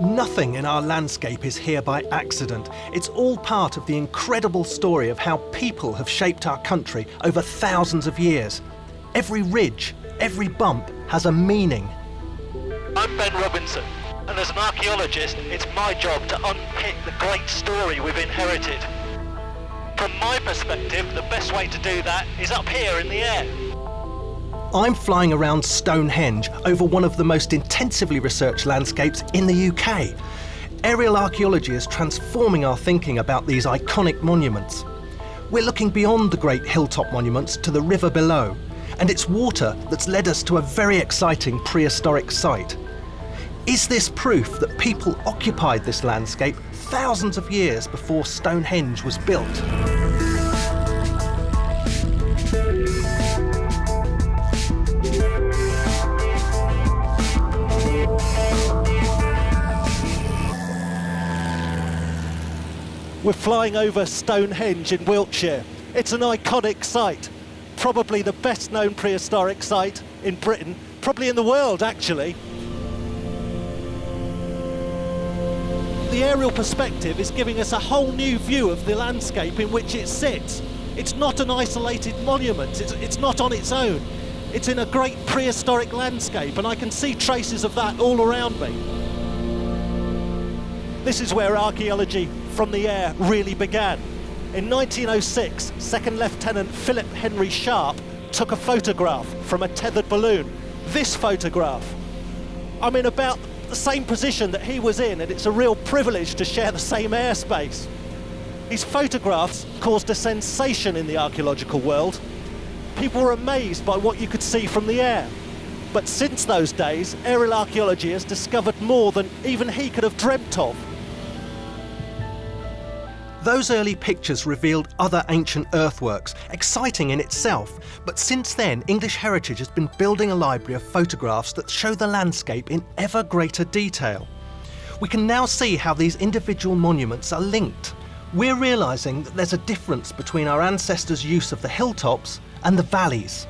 Nothing in our landscape is here by accident. It's all part of the incredible story of how people have shaped our country over thousands of years. Every ridge, every bump has a meaning. I'm Ben Robinson, and as an archaeologist, it's my job to unpick the great story we've inherited. From my perspective, the best way to do that is up here in the air. I'm flying around Stonehenge over one of the most intensively researched landscapes in the UK. Aerial archaeology is transforming our thinking about these iconic monuments. We're looking beyond the great hilltop monuments to the river below, and it's water that's led us to a very exciting prehistoric site. Is this proof that people occupied this landscape thousands of years before Stonehenge was built? We're flying over Stonehenge in Wiltshire. It's an iconic site, probably the best known prehistoric site in Britain, probably in the world actually. The aerial perspective is giving us a whole new view of the landscape in which it sits. It's not an isolated monument, it's not on its own. It's in a great prehistoric landscape, and I can see traces of that all around me. This is where archaeology from the air really began. In 1906, Second Lieutenant Philip Henry Sharp took a photograph from a tethered balloon. This photograph. I'm in about the same position that he was in, and it's a real privilege to share the same airspace. These photographs caused a sensation in the archaeological world. People were amazed by what you could see from the air. But since those days, aerial archaeology has discovered more than even he could have dreamt of. Those early pictures revealed other ancient earthworks, exciting in itself. But since then, English Heritage has been building a library of photographs that show the landscape in ever greater detail. We can now see how these individual monuments are linked. We're realising that there's a difference between our ancestors' use of the hilltops and the valleys.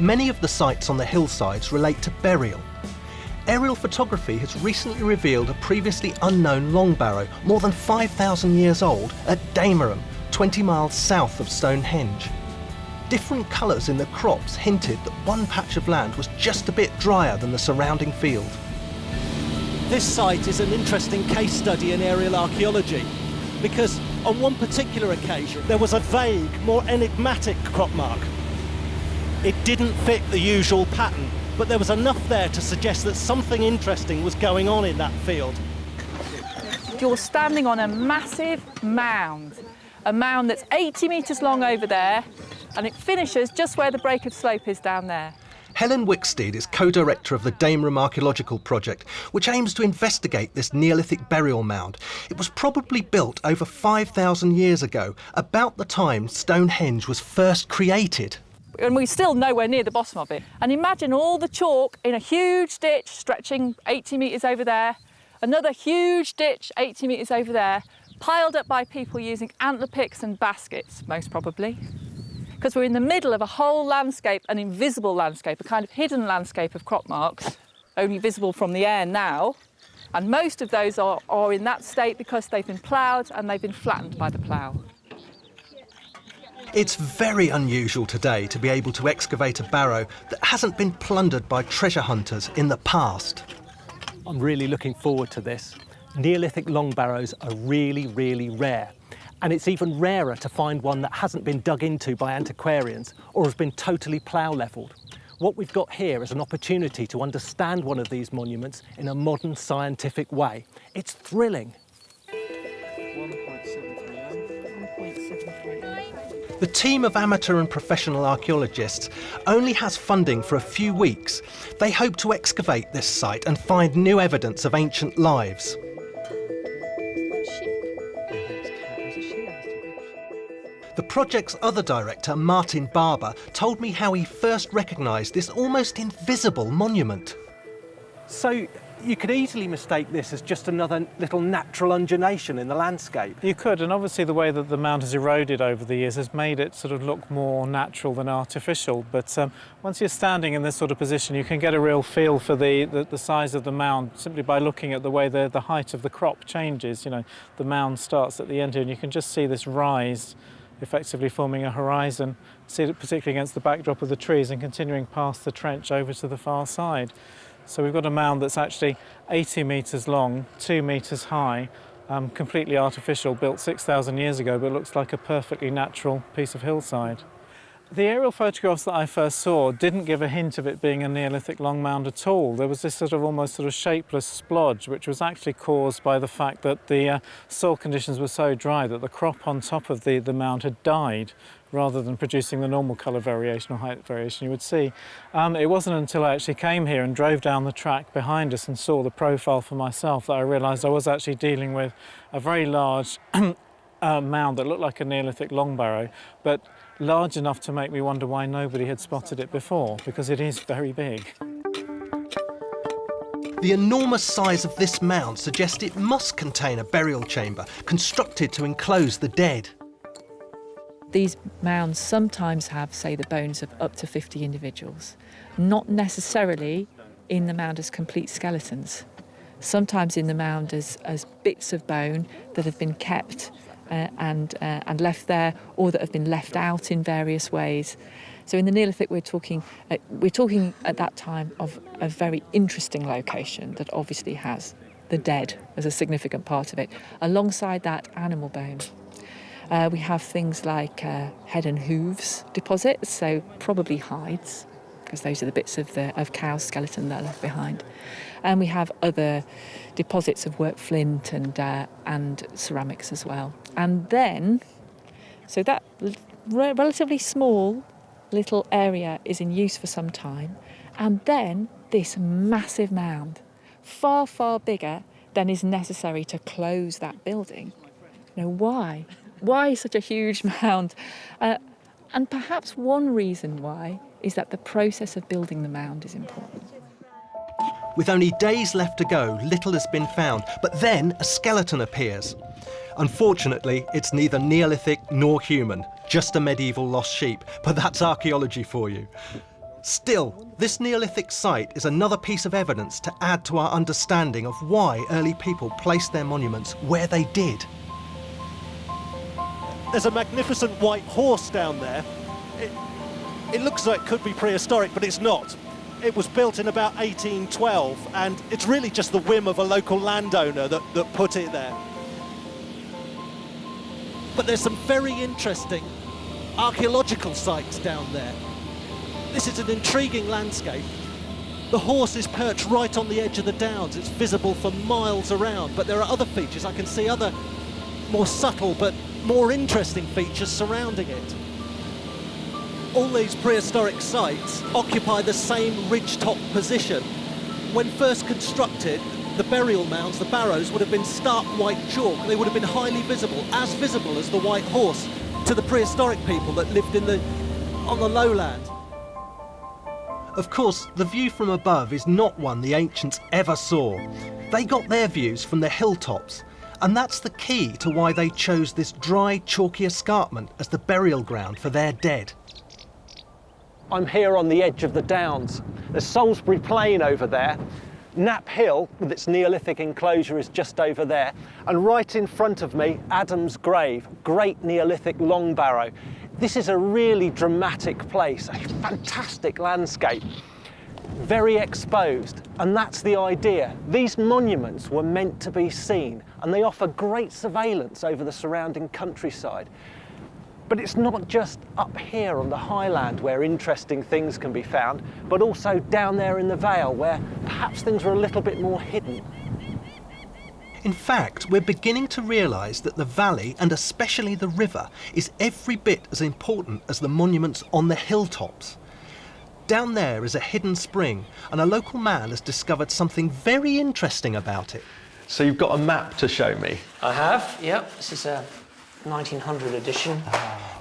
Many of the sites on the hillsides relate to burial. Aerial photography has recently revealed a previously unknown long barrow, more than 5,000 years old, at Damerham, 20 miles south of Stonehenge. Different colours in the crops hinted that one patch of land was just a bit drier than the surrounding field. This site is an interesting case study in aerial archaeology, because on one particular occasion there was a vague, more enigmatic crop mark. It didn't fit the usual pattern, but there was enough there to suggest that something interesting was going on in that field. You're standing on a massive mound, a mound that's 80 metres long over there, and it finishes just where the break of slope is down there. Helen Wicksteed is co-director of the Damerham Archaeological Project, which aims to investigate this Neolithic burial mound. It was probably built over 5,000 years ago, about the time Stonehenge was first created. And we're still nowhere near the bottom of it. And imagine all the chalk in a huge ditch stretching 80 metres over there, another huge ditch 80 metres over there, piled up by people using antler picks and baskets, most probably. Because we're in the middle of a whole landscape, an invisible landscape, a kind of hidden landscape of crop marks, only visible from the air now. And most of those are in that state because they've been ploughed and they've been flattened by the plough. It's very unusual today to be able to excavate a barrow that hasn't been plundered by treasure hunters in the past. I'm really looking forward to this. Neolithic long barrows are really, really rare. And it's even rarer to find one that hasn't been dug into by antiquarians or has been totally plough levelled. What we've got here is an opportunity to understand one of these monuments in a modern scientific way. It's thrilling. The team of amateur and professional archaeologists only has funding for a few weeks. They hope to excavate this site and find new evidence of ancient lives. The project's other director, Martin Barber, told me how he first recognised this almost invisible monument. So You could easily mistake this as just another little natural undulation in the landscape. You could, and obviously the way that the mound has eroded over the years has made it sort of look more natural than artificial. But once you're standing in this sort of position, you can get a real feel for the size of the mound simply by looking at the way the height of the crop changes. You know, the mound starts at the end here, and you can just see this rise, effectively forming a horizon, see it particularly against the backdrop of the trees and continuing past the trench over to the far side. So we've got a mound that's actually 80 metres long, 2 metres high, completely artificial, built 6,000 years ago, but looks like a perfectly natural piece of hillside. The aerial photographs that I first saw didn't give a hint of it being a Neolithic long mound at all. There was this almost shapeless splodge, which was actually caused by the fact that the soil conditions were so dry that the crop on top of the mound had died, rather than producing the normal colour variation or height variation you would see. It wasn't until I actually came here and drove down the track behind us and saw the profile for myself that I realised I was actually dealing with a very large mound that looked like a Neolithic long barrow, but large enough to make me wonder why nobody had spotted it before, because it is very big. The enormous size of this mound suggests it must contain a burial chamber constructed to enclose the dead. These mounds sometimes have, say, the bones of up to 50 individuals, not necessarily in the mound as complete skeletons. Sometimes in the mound as bits of bone that have been kept and left there, or that have been left out in various ways. So in the Neolithic, we're talking at that time of a very interesting location that obviously has the dead as a significant part of it. Alongside that, animal bone. We have things like head and hooves deposits, so probably hides, because those are the bits of cow's skeleton that are left behind. And we have other deposits of worked flint and ceramics as well. And then, so that relatively small little area is in use for some time, and then this massive mound, far, far bigger than is necessary to close that building. Now, why? Why such a huge mound? And perhaps one reason why is that the process of building the mound is important. With only days left to go, little has been found, but then a skeleton appears. Unfortunately, it's neither Neolithic nor human, just a medieval lost sheep, but that's archaeology for you. Still, this Neolithic site is another piece of evidence to add to our understanding of why early people placed their monuments where they did. There's a magnificent white horse down there. It looks like it could be prehistoric, but it's not. It was built in about 1812, and it's really just the whim of a local landowner that put it there. But there's some very interesting archaeological sites down there. This is an intriguing landscape. The horse is perched right on the edge of the downs. It's visible for miles around, but there are other features. I can see other more subtle but more interesting features surrounding it. All these prehistoric sites occupy the same ridgetop position. When first constructed, the burial mounds, the barrows, would have been stark white chalk. They would have been highly visible as the white horse, to the prehistoric people that lived on the lowland. Of course, the view from above is not one the ancients ever saw. They got their views from the hilltops, and that's the key to why they chose this dry, chalky escarpment as the burial ground for their dead. I'm here on the edge of the Downs. There's Salisbury Plain over there. Knapp Hill, with its Neolithic enclosure, is just over there. And right in front of me, Adam's Grave, great Neolithic long barrow. This is a really dramatic place, a fantastic landscape, very exposed. And that's the idea. These monuments were meant to be seen, and they offer great surveillance over the surrounding countryside. But it's not just up here on the highland where interesting things can be found, but also down there in the vale where perhaps things are a little bit more hidden. In fact, we're beginning to realise that the valley, and especially the river, is every bit as important as the monuments on the hilltops. Down there is a hidden spring, and a local man has discovered something very interesting about it. So you've got a map to show me? I have, yep. This is a 1900 edition.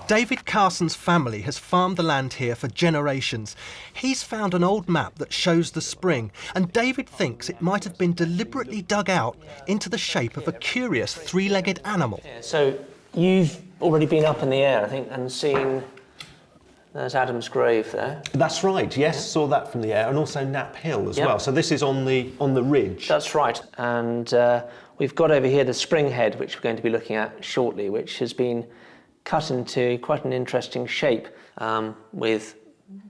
David Carson's family has farmed the land here for generations. He's found an old map that shows the spring, and David thinks it might have been deliberately dug out into the shape of a curious three-legged animal. So you've already been up in the air, I think, and seen... There's Adam's grave there. That's right, yes, saw that from the air, and also Knapp Hill as well. So this is on the ridge. That's right, and we've got over here the spring head, which we're going to be looking at shortly, which has been cut into quite an interesting shape, with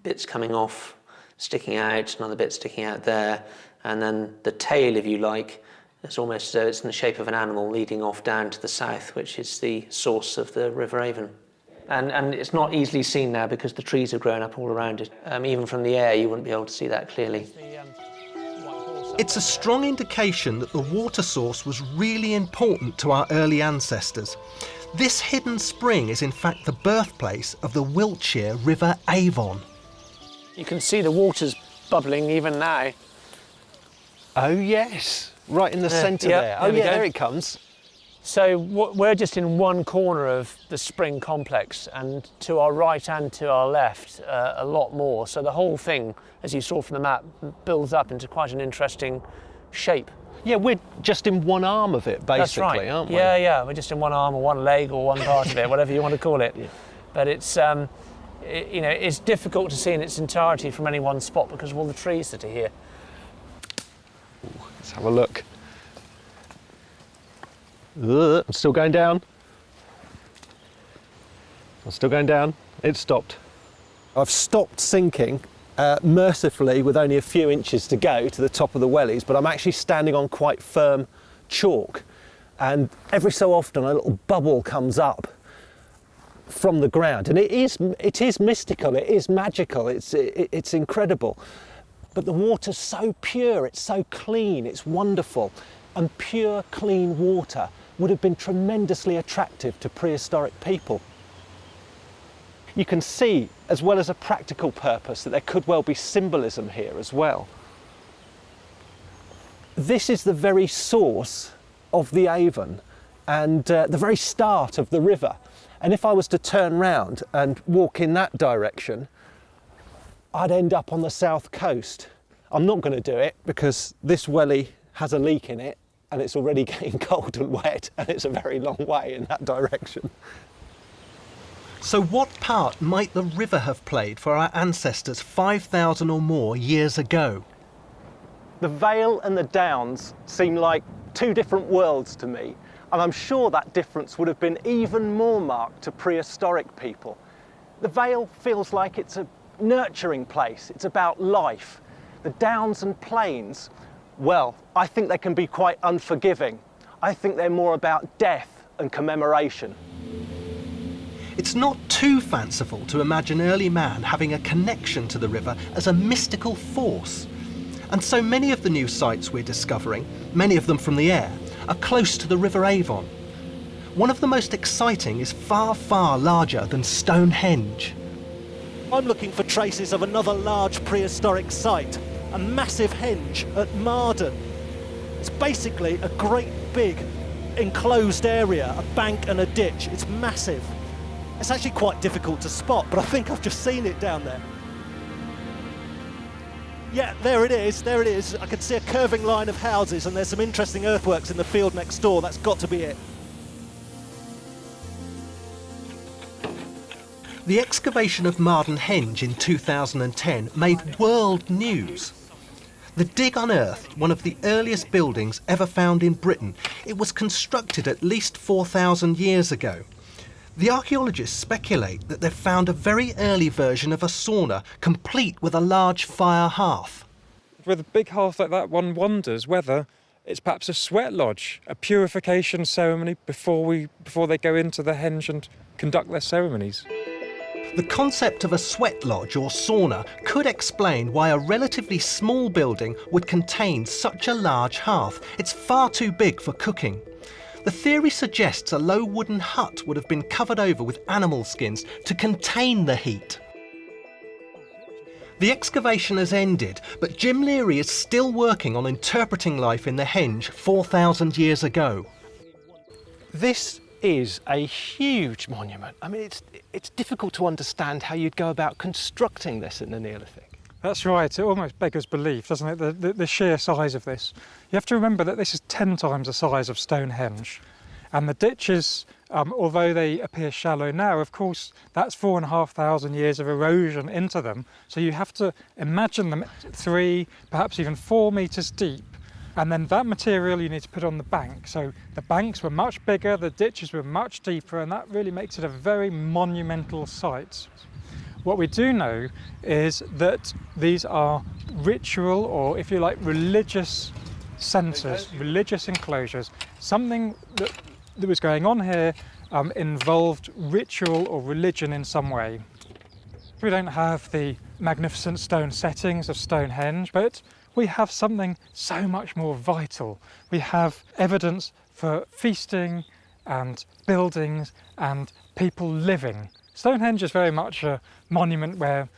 bits coming off, sticking out, another bit sticking out there, and then the tail, if you like, it's almost as though it's in the shape of an animal leading off down to the south, which is the source of the River Avon. And it's not easily seen now because the trees have grown up all around it. Even from the air, you wouldn't be able to see that clearly. It's a strong indication that the water source was really important to our early ancestors. This hidden spring is in fact the birthplace of the Wiltshire River Avon. You can see the water's bubbling even now. Oh yes, right in the centre there. Oh yeah, there it comes. So we're just in one corner of the spring complex, and to our right and to our left a lot more. So the whole thing, as you saw from the map, builds up into quite an interesting shape. Yeah, we're just in one arm of it, basically, That's right. Aren't we? Yeah, we're just in one arm or one leg or one part of it, whatever you want to call it. Yeah. But it's, it's difficult to see in its entirety from any one spot because of all the trees that are here. Let's have a look. I'm still going down. I'm still going down. It's stopped. I've stopped sinking, mercifully, with only a few inches to go to the top of the wellies, but I'm actually standing on quite firm chalk. And every so often a little bubble comes up from the ground. And it is mystical, it is magical, it's incredible. But the water's so pure, it's so clean, it's wonderful. And pure, clean water would have been tremendously attractive to prehistoric people. You can see, as well as a practical purpose, that there could well be symbolism here as well. This is the very source of the Avon and the very start of the river. And if I was to turn round and walk in that direction, I'd end up on the south coast. I'm not going to do it because this welly has a leak in it and it's already getting cold and wet, and it's a very long way in that direction. So what part might the river have played for our ancestors 5,000 or more years ago? The Vale and the Downs seem like two different worlds to me, and I'm sure that difference would have been even more marked to prehistoric people. The Vale feels like it's a nurturing place, it's about life. The Downs and Plains, well, I think they can be quite unforgiving. I think they're more about death and commemoration. It's not too fanciful to imagine early man having a connection to the river as a mystical force. And so many of the new sites we're discovering, many of them from the air, are close to the River Avon. One of the most exciting is far, far larger than Stonehenge. I'm looking for traces of another large prehistoric site, a massive henge at Marden. It's basically a great big enclosed area, a bank and a ditch. It's massive. It's actually quite difficult to spot, but I think I've just seen it down there. Yeah, there it is, there it is. I can see a curving line of houses and there's some interesting earthworks in the field next door. That's got to be it. The excavation of Marden Henge in 2010 made world news. The dig unearthed one of the earliest buildings ever found in Britain. It was constructed at least 4,000 years ago. The archaeologists speculate that they've found a very early version of a sauna, complete with a large fire hearth. With a big hearth like that, one wonders whether it's perhaps a sweat lodge, a purification ceremony before they go into the henge and conduct their ceremonies. The concept of a sweat lodge or sauna could explain why a relatively small building would contain such a large hearth. It's far too big for cooking. The theory suggests a low wooden hut would have been covered over with animal skins to contain the heat. The excavation has ended, but Jim Leary is still working on interpreting life in the henge 4,000 years ago. This is a huge monument. I mean, it's difficult to understand how you'd go about constructing this in the Neolithic. That's right, it almost beggars belief, doesn't it, the sheer size of this. You have to remember that this is 10 times the size of Stonehenge. And the ditches, although they appear shallow now, of course, that's 4,500 years of erosion into them. So you have to imagine them 3, perhaps even 4 metres deep. And then that material you need to put on the bank. So the banks were much bigger, the ditches were much deeper, and that really makes it a very monumental site. What we do know is that these are ritual, or if you like, religious centres, religious enclosures. Something that was going on here involved ritual or religion in some way. We don't have the magnificent stone settings of Stonehenge, but we have something so much more vital. We have evidence for feasting and buildings and people living. Stonehenge is very much a monument where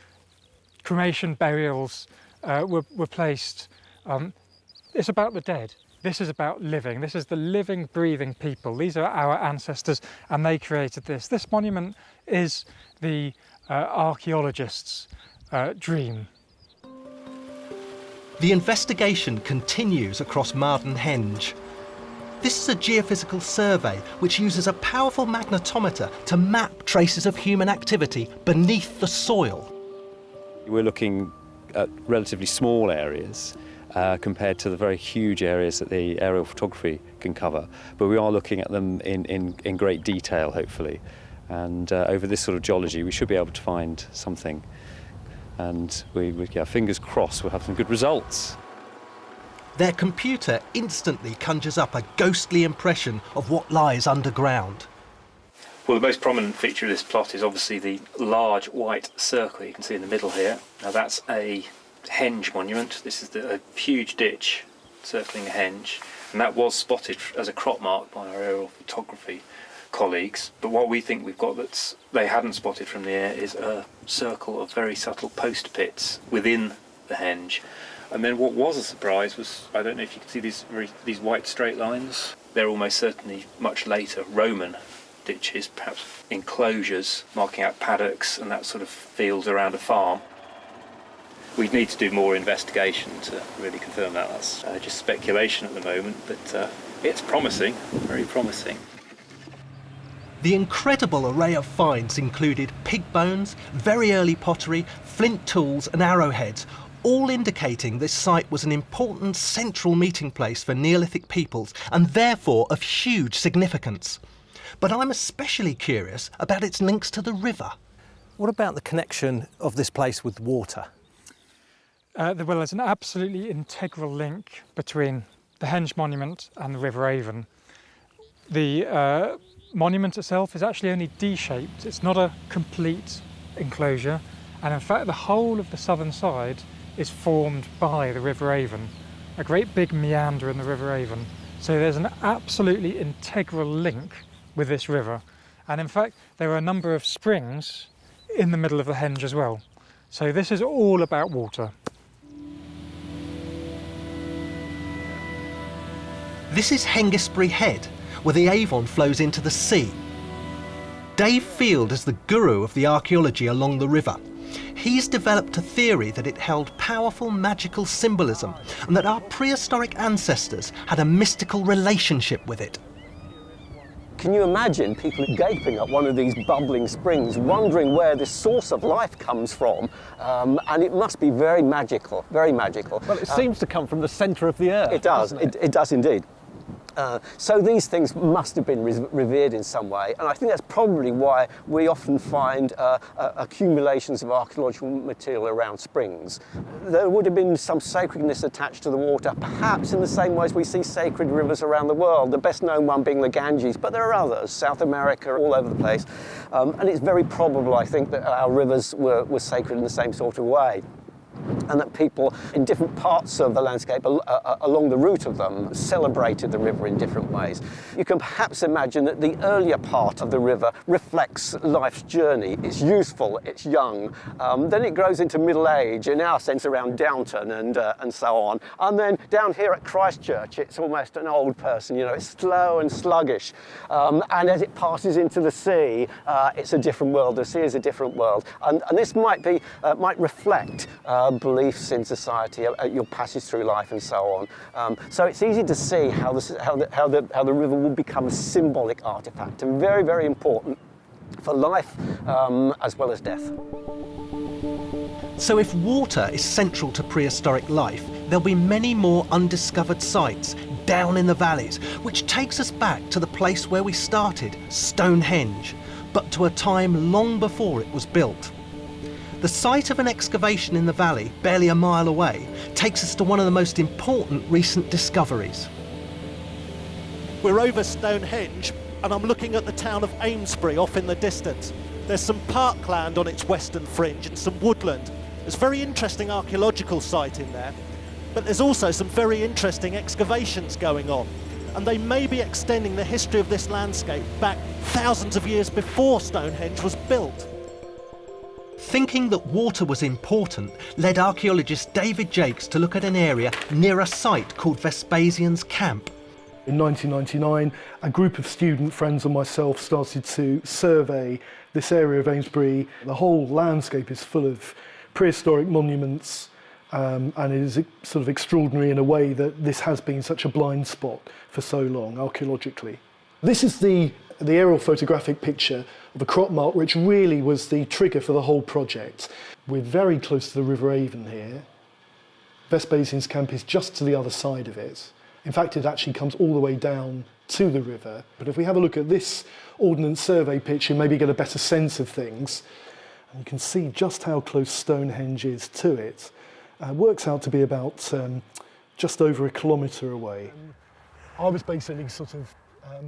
cremation burials were placed. It's about the dead. This is about living. This is the living, breathing people. These are our ancestors, and they created this. This monument is the archaeologist's dream. The investigation continues across Stonehenge. This is a geophysical survey which uses a powerful magnetometer to map traces of human activity beneath the soil. We're looking at relatively small areas compared to the very huge areas that the aerial photography can cover, but we are looking at them in great detail, hopefully. And over this sort of geology, we should be able to find something. And yeah, fingers crossed, we'll have some good results. Their computer instantly conjures up a ghostly impression of what lies underground. Well, the most prominent feature of this plot is obviously the large white circle you can see in the middle here. Now that's a henge monument. This is a huge ditch circling a henge, and that was spotted as a crop mark by our aerial photography colleagues. But what we think we've got that they hadn't spotted from the air is a circle of very subtle post pits within the henge. And then what was a surprise was, I don't know if you can see these white straight lines. They're almost certainly much later Roman ditches, perhaps enclosures marking out paddocks and that sort of fields around a farm. We'd need to do more investigation to really confirm that. That's just speculation at the moment, but it's promising, very promising. The incredible array of finds included pig bones, very early pottery, flint tools and arrowheads, all indicating this site was an important central meeting place for Neolithic peoples and therefore of huge significance. But I'm especially curious about its links to the river. What about the connection of this place with water? Well, there's an absolutely integral link between the Henge monument and the River Avon. The monument itself is actually only D-shaped. It's not a complete enclosure, and in fact the whole of the southern side is formed by the River Avon, a great big meander in the River Avon. So there's an absolutely integral link with this river, and in fact there are a number of springs in the middle of the Henge as well. So this is all about water. This is Hengistbury Head, where the Avon flows into the sea. Dave Field is the guru of the archaeology along the river. He's developed a theory that it held powerful magical symbolism and that our prehistoric ancestors had a mystical relationship with it. Can you imagine people gaping at one of these bubbling springs, wondering where this source of life comes from? And it must be very magical, very magical. Well, it seems to come from the centre of the earth. It does, it does indeed. So these things must have been revered in some way, and I think that's probably why we often find accumulations of archaeological material around springs. There would have been some sacredness attached to the water, perhaps in the same way as we see sacred rivers around the world, the best known one being the Ganges, but there are others, South America, all over the place. And it's very probable, I think, that our rivers were sacred in the same sort of way. and that people in different parts of the landscape along the route of them celebrated the river in different ways. You can perhaps imagine that the earlier part of the river reflects life's journey. It's youthful, it's young, then it grows into middle age, in our sense around Downton and so on. And then down here at Christchurch, it's almost an old person, you know, it's slow and sluggish. And as it passes into the sea, it's a different world. The sea is a different world. And this might reflect beliefs in society, your passage through life and so on. So it's easy to see how the river will become a symbolic artefact, and very, very important for life as well as death. So if water is central to prehistoric life, there'll be many more undiscovered sites down in the valleys, which takes us back to the place where we started, Stonehenge, but to a time long before it was built. The site of an excavation in the valley, barely a mile away, takes us to one of the most important recent discoveries. We're over Stonehenge, and I'm looking at the town of Amesbury off in the distance. There's some parkland on its western fringe and some woodland. There's a very interesting archaeological site in there, but there's also some very interesting excavations going on, and they may be extending the history of this landscape back thousands of years before Stonehenge was built. Thinking that water was important led archaeologist David Jakes to look at an area near a site called Vespasian's Camp. In 1999, a group of student friends and myself started to survey this area of Amesbury. The whole landscape is full of prehistoric monuments, and it is sort of extraordinary in a way that this has been such a blind spot for so long, archaeologically. This is the aerial photographic picture of a crop mark, which really was the trigger for the whole project. We're very close to the River Avon here. Vespasian's Camp is just to the other side of it. In fact, it actually comes all the way down to the river. But if we have a look at this Ordnance Survey picture, maybe get a better sense of things, and you can see just how close Stonehenge is to it. It works out to be about just over a kilometre away. I was basically sort of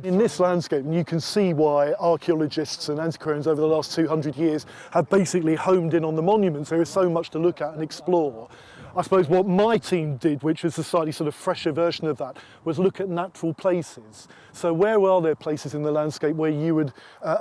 in this landscape, and you can see why archaeologists and antiquarians over the last 200 years have basically homed in on the monuments. There is so much to look at and explore. I suppose what my team did, which was a slightly sort of fresher version of that, was look at natural places. So where are there places in the landscape where you would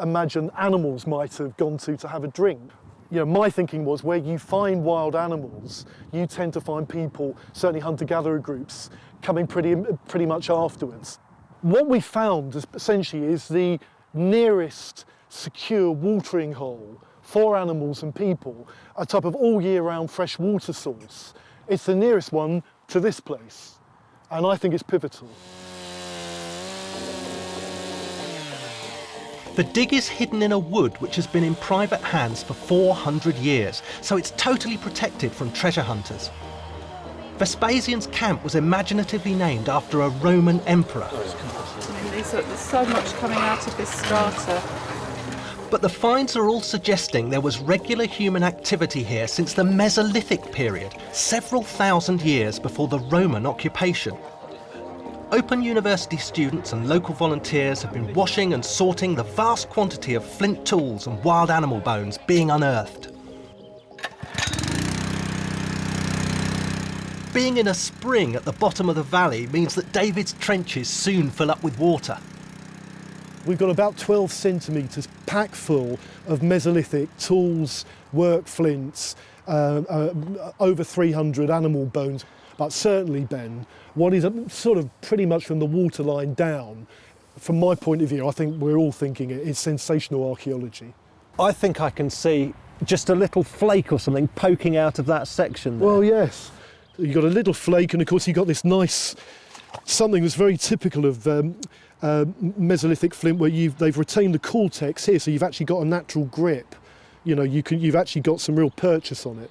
imagine animals might have gone to have a drink? You know, my thinking was where you find wild animals, you tend to find people, certainly hunter-gatherer groups, coming pretty much afterwards. What we found essentially is the nearest secure watering hole for animals and people, a type of all year round fresh water source. It's the nearest one to this place, and I think it's pivotal. The dig is hidden in a wood which has been in private hands for 400 years, so it's totally protected from treasure hunters. Vespasian's Camp was imaginatively named after a Roman emperor. There's so much coming out of this strata. But the finds are all suggesting there was regular human activity here since the Mesolithic period, several thousand years before the Roman occupation. Open University students and local volunteers have been washing and sorting the vast quantity of flint tools and wild animal bones being unearthed. Being in a spring at the bottom of the valley means that David's trenches soon fill up with water. We've got about 12 centimetres packed full of Mesolithic tools, work flints, over 300 animal bones. But certainly, Ben, what is sort of pretty much from the waterline down, from my point of view, I think we're all thinking it's sensational archaeology. I think I can see just a little flake or something poking out of that section there. Well, yes. You've got a little flake, and of course you've got this nice, something that's very typical of Mesolithic flint, where they've retained the cortex here, so you've actually got a natural grip. You know, you've actually got some real purchase on it.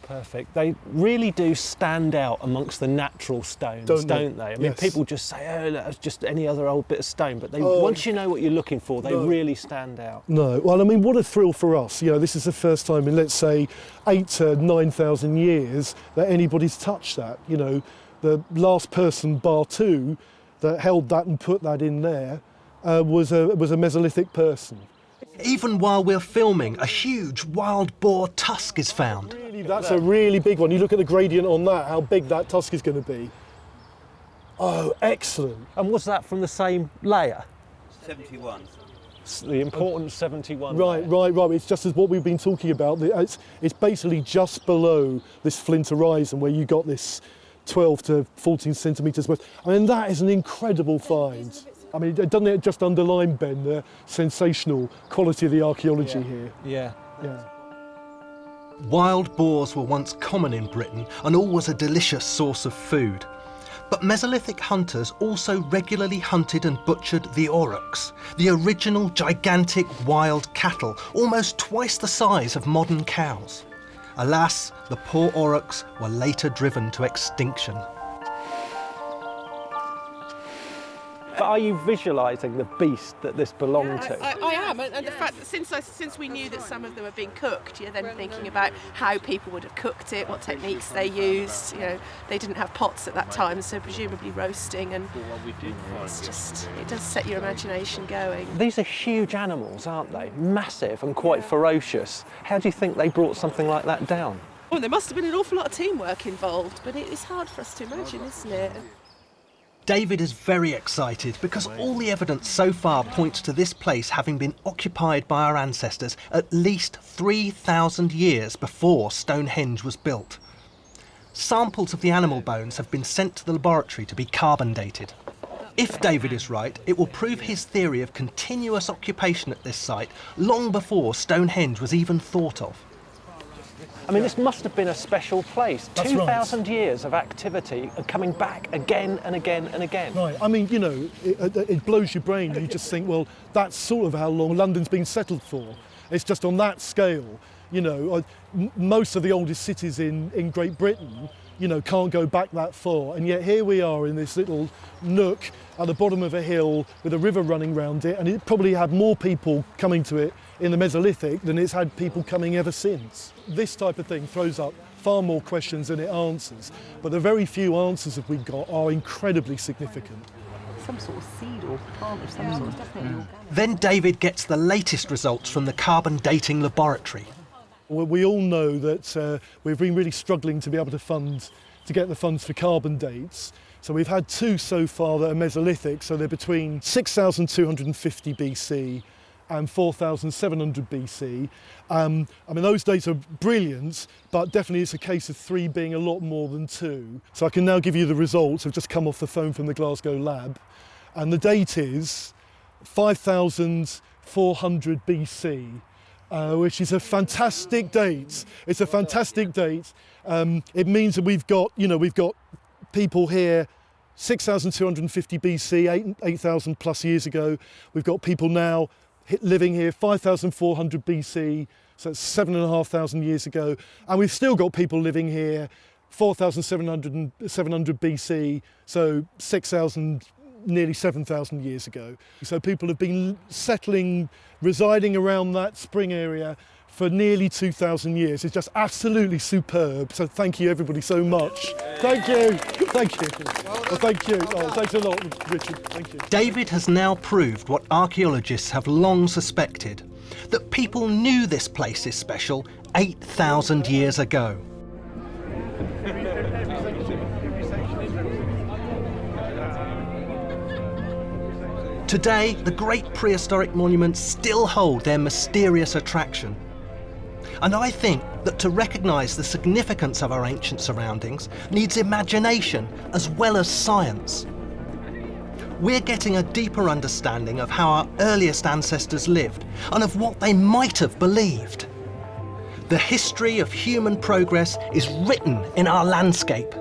Perfect. They really do stand out amongst the natural stones, don't they? I mean, yes. People just say, oh, that's just any other old bit of stone, but once you know what you're looking for, they really stand out. No, well, I mean, what a thrill for us. You know, this is the first time in, let's say, 8,000 to 9,000 years that anybody's touched that. You know, the last person, bar two, that held that and put that in there was a Mesolithic person. Even while we're filming, a huge wild boar tusk is found. Really That's a really big one. You look at the gradient on that, how big that tusk is going to be. Oh, excellent. And was that from the same layer? 71. The important 71 Right, layer. right. It's just as what we've been talking about. It's basically just below this flint horizon where you got this 12 to 14 centimetres worth. I mean, that is an incredible find. I mean, doesn't it just underline, Ben, the sensational quality of the archaeology here? Yeah. Yeah. Wild boars were once common in Britain and always a delicious source of food. But Mesolithic hunters also regularly hunted and butchered the aurochs, the original gigantic wild cattle, almost twice the size of modern cows. Alas, the poor aurochs were later driven to extinction. But are you visualising the beast that this belonged to? I am, and the fact that since we knew that some of them were being cooked, you're then thinking about how people would have cooked it, what techniques they used. You know, they didn't have pots at that time, so presumably roasting, and it does set your imagination going. These are huge animals, aren't they? Massive and quite ferocious. How do you think they brought something like that down? Well, there must have been an awful lot of teamwork involved, but it's hard for us to imagine, isn't it? David is very excited because all the evidence so far points to this place having been occupied by our ancestors at least 3,000 years before Stonehenge was built. Samples of the animal bones have been sent to the laboratory to be carbon dated. If David is right, it will prove his theory of continuous occupation at this site long before Stonehenge was even thought of. I mean, this must have been a special place. That's 2,000 years of activity and coming back again and again and again. Right, I mean, you know, it blows your brain. You just think, well, that's sort of how long London's been settled for. It's just on that scale. You know, most of the oldest cities in Great Britain, you know, can't go back that far. And yet here we are in this little nook at the bottom of a hill with a river running round it, and it probably had more people coming to it in the Mesolithic than it's had people coming ever since. This type of thing throws up far more questions than it answers, but the very few answers that we've got are incredibly significant. Some sort of seed or plant of some sort, definitely organic. Then David gets the latest results from the carbon dating laboratory. Well, we all know that we've been really struggling to be able to get the funds for carbon dates. So we've had two so far that are Mesolithic, so they're between 6,250 BC and 4,700 BC. I mean, those dates are brilliant, but definitely it's a case of 3 being a lot more than 2. So I can now give you the results. I've just come off the phone from the Glasgow lab, and the date is 5,400 BC. Which is a fantastic date. It's a fantastic date. It means that we've got people here 6,250 BC, 8,000 plus years ago. We've got people now living here 5,400 BC, so that's 7,500 years ago. And we've still got people living here 4,700 BC, so 6,000, nearly 7,000 years ago. So people have been residing around that spring area for nearly 2,000 years. It's just absolutely superb. So thank you everybody so much. Thank you. Thank you. Well, thank you. Oh, thanks a lot, Richard. Thank you. David has now proved what archaeologists have long suspected, that people knew this place is special 8,000 years ago. Today, the great prehistoric monuments still hold their mysterious attraction. And I think that to recognise the significance of our ancient surroundings needs imagination as well as science. We're getting a deeper understanding of how our earliest ancestors lived and of what they might have believed. The history of human progress is written in our landscape.